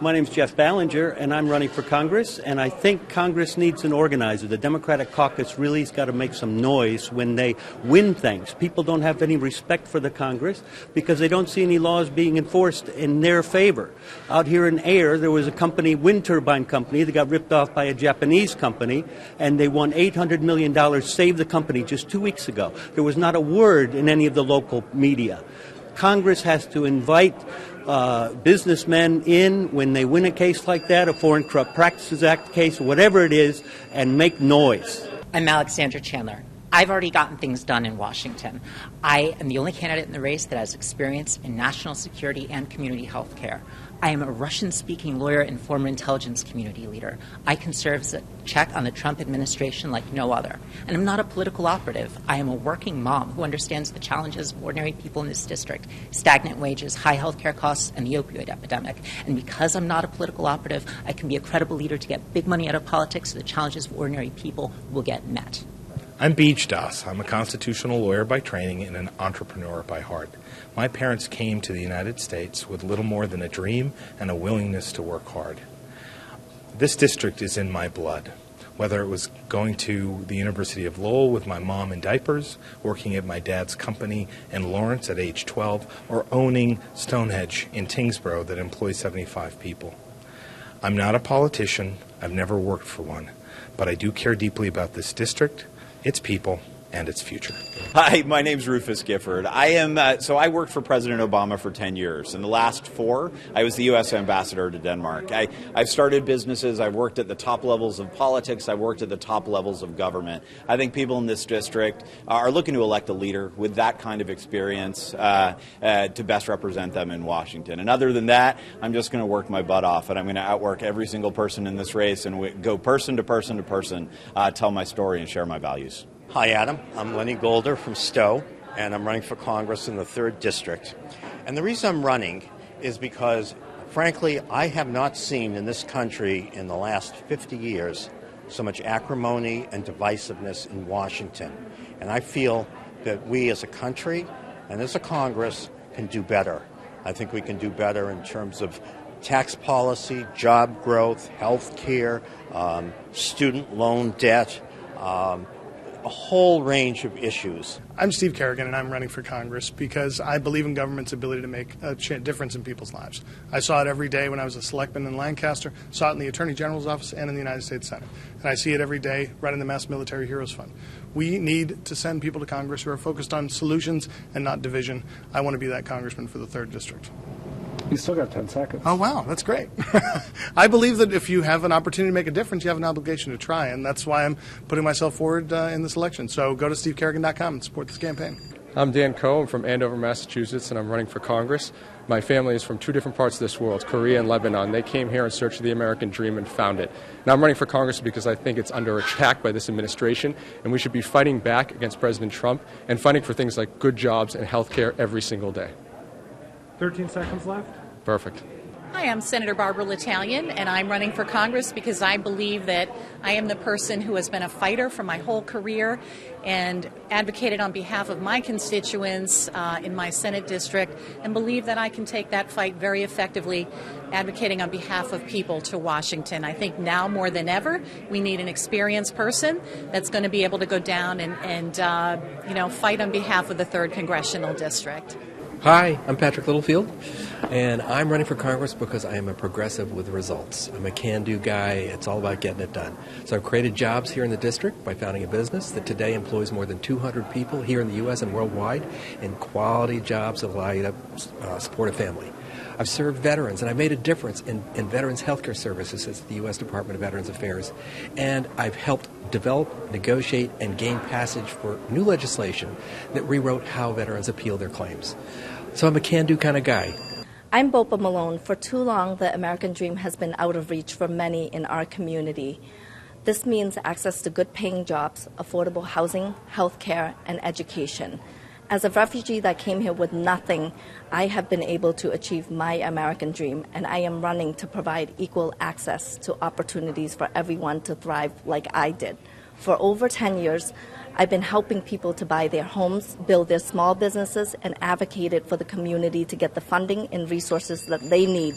My name's Jeff Ballinger, and I'm running for Congress, and I think Congress needs an organizer. The Democratic caucus really has got to make some noise when they win things. People don't have any respect for the Congress because they don't see any laws being enforced in their favor. Out here in Ayer, there was a company, wind turbine company, that got ripped off by a Japanese company, and they won $800 million, saved the company just 2 weeks ago. There was not a word in any of the local media. Congress has to invite businessmen in when they win a case like that, a Foreign Corrupt Practices Act case, whatever it is, and make noise. I'm Alexandra Chandler. I've already gotten things done in Washington. I am the only candidate in the race that has experience in national security and community health care. I am a Russian-speaking lawyer and former intelligence community leader. I can serve as a check on the Trump administration like no other. And I'm not a political operative. I am a working mom who understands the challenges of ordinary people in this district: stagnant wages, high health care costs, and the opioid epidemic. And because I'm not a political operative, I can be a credible leader to get big money out of politics so the challenges of ordinary people will get met. I'm Beej Das. I'm a constitutional lawyer by training and an entrepreneur by heart. My parents came to the United States with little more than a dream and a willingness to work hard. This district is in my blood. Whether it was going to the University of Lowell with my mom in diapers, working at my dad's company in Lawrence at age 12, or owning Stonehenge in Tingsboro that employs 75 people. I'm not a politician. I've never worked for one. But I do care deeply about this district, its people, and its future. Hi, my name's Rufus Gifford. I worked for President Obama for 10 years. In the last 4, I was the U.S. ambassador to Denmark. I've started businesses. I've worked at the top levels of politics. I've worked at the top levels of government. I think people in this district are looking to elect a leader with that kind of experience to best represent them in Washington. And other than that, I'm just going to work my butt off, and I'm going to outwork every single person in this race and go person to person to person, tell my story and share my values. Hi, Adam. I'm Lenny Golder from Stowe, and I'm running for Congress in the 3rd District. And the reason I'm running is because, frankly, I have not seen in this country in the last 50 years so much acrimony and divisiveness in Washington. And I feel that we as a country and as a Congress can do better. I think we can do better in terms of tax policy, job growth, health care, student loan debt, a whole range of issues. I'm Steve Kerrigan, and I'm running for Congress because I believe in government's ability to make a difference in people's lives. I saw it every day when I was a selectman in Lancaster, saw it in the Attorney General's office and in the United States Senate. And I see it every day right in the Mass Military Heroes Fund. We need to send people to Congress who are focused on solutions and not division. I want to be that congressman for the 3rd District. You still got 10 seconds. Oh, wow, that's great. I believe that if you have an opportunity to make a difference, you have an obligation to try, and that's why I'm putting myself forward in this election. So go to stevekerrigan.com and support this campaign. I'm Dan Coe. I'm from Andover, Massachusetts, and I'm running for Congress. My family is from 2 different parts of this world, Korea and Lebanon. They came here in search of the American dream and found it. Now I'm running for Congress because I think it's under attack by this administration, and we should be fighting back against President Trump and fighting for things like good jobs and health care every single day. 13 seconds left. Perfect. Hi, I'm Senator Barbara L'Italian, and I'm running for Congress because I believe that I am the person who has been a fighter for my whole career and advocated on behalf of my constituents in my Senate district, and believe that I can take that fight very effectively, advocating on behalf of people to Washington. I think now more than ever, we need an experienced person that's going to be able to go down and fight on behalf of the 3rd Congressional District. Hi, I'm Patrick Littlefield, and I'm running for Congress because I am a progressive with results. I'm a can-do guy. It's all about getting it done. So I've created jobs here in the district by founding a business that today employs more than 200 people here in the U.S. and worldwide, and quality jobs that allow you to support a family. I've served veterans, and I've made a difference in veterans' health care services at the U.S. Department of Veterans Affairs. And I've helped develop, negotiate, and gain passage for new legislation that rewrote how veterans appeal their claims. So I'm a can-do kind of guy. I'm Bopa Malone. For too long, the American dream has been out of reach for many in our community. This means access to good-paying jobs, affordable housing, health care, and education. As a refugee that came here with nothing, I have been able to achieve my American dream, and I am running to provide equal access to opportunities for everyone to thrive like I did. For over 10 years, I've been helping people to buy their homes, build their small businesses, and advocated for the community to get the funding and resources that they need.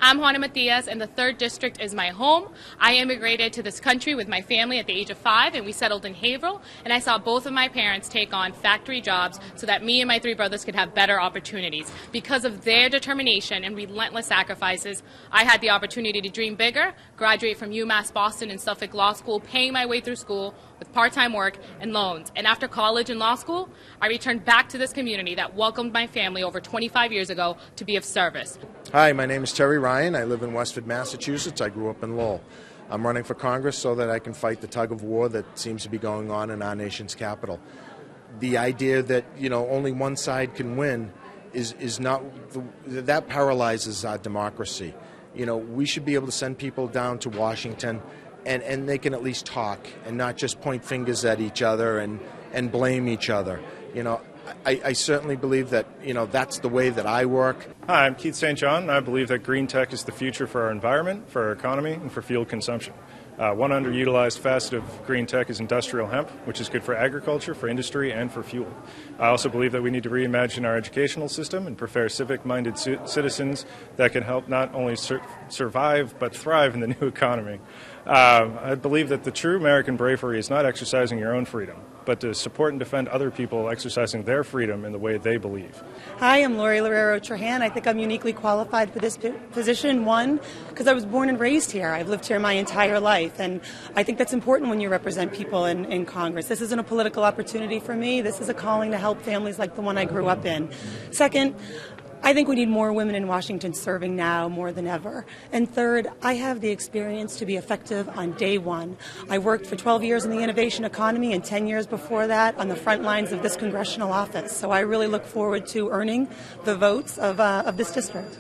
I'm Juana Matias, and the 3rd District is my home. I immigrated to this country with my family at the age of 5, and we settled in Haverhill, and I saw both of my parents take on factory jobs so that me and my 3 brothers could have better opportunities. Because of their determination and relentless sacrifices, I had the opportunity to dream bigger, graduate from UMass Boston and Suffolk Law School, paying my way through school with part-time work and loans. And after college and law school, I returned back to this community that welcomed my family over 25 years ago to be of service. Hi, my name is Terry Ryan. I live in Westford, Massachusetts. I grew up in Lowell. I'm running for Congress so that I can fight the tug of war that seems to be going on in our nation's capital. The idea that, only one side can win is not, that paralyzes our democracy. We should be able to send people down to Washington and they can at least talk and not just point fingers at each other and blame each other. I certainly believe that, that's the way that I work. Hi, I'm Keith St. John, and I believe that green tech is the future for our environment, for our economy, and for fuel consumption. One underutilized facet of green tech is industrial hemp, which is good for agriculture, for industry, and for fuel. I also believe that we need to reimagine our educational system and prepare civic-minded citizens that can help not only survive but thrive in the new economy. I believe that the true American bravery is not exercising your own freedom, but to support and defend other people exercising their freedom in the way they believe. Hi, I'm Lori Lorero Trahan. I think I'm uniquely qualified for this position. One, because I was born and raised here. I've lived here my entire life, and I think that's important when you represent people in Congress. This isn't a political opportunity for me. This is a calling to help families like the one I grew up in. Second, I think we need more women in Washington serving now more than ever. And third, I have the experience to be effective on day one. I worked for 12 years in the innovation economy and 10 years before that on the front lines of this congressional office. So I really look forward to earning the votes of this district.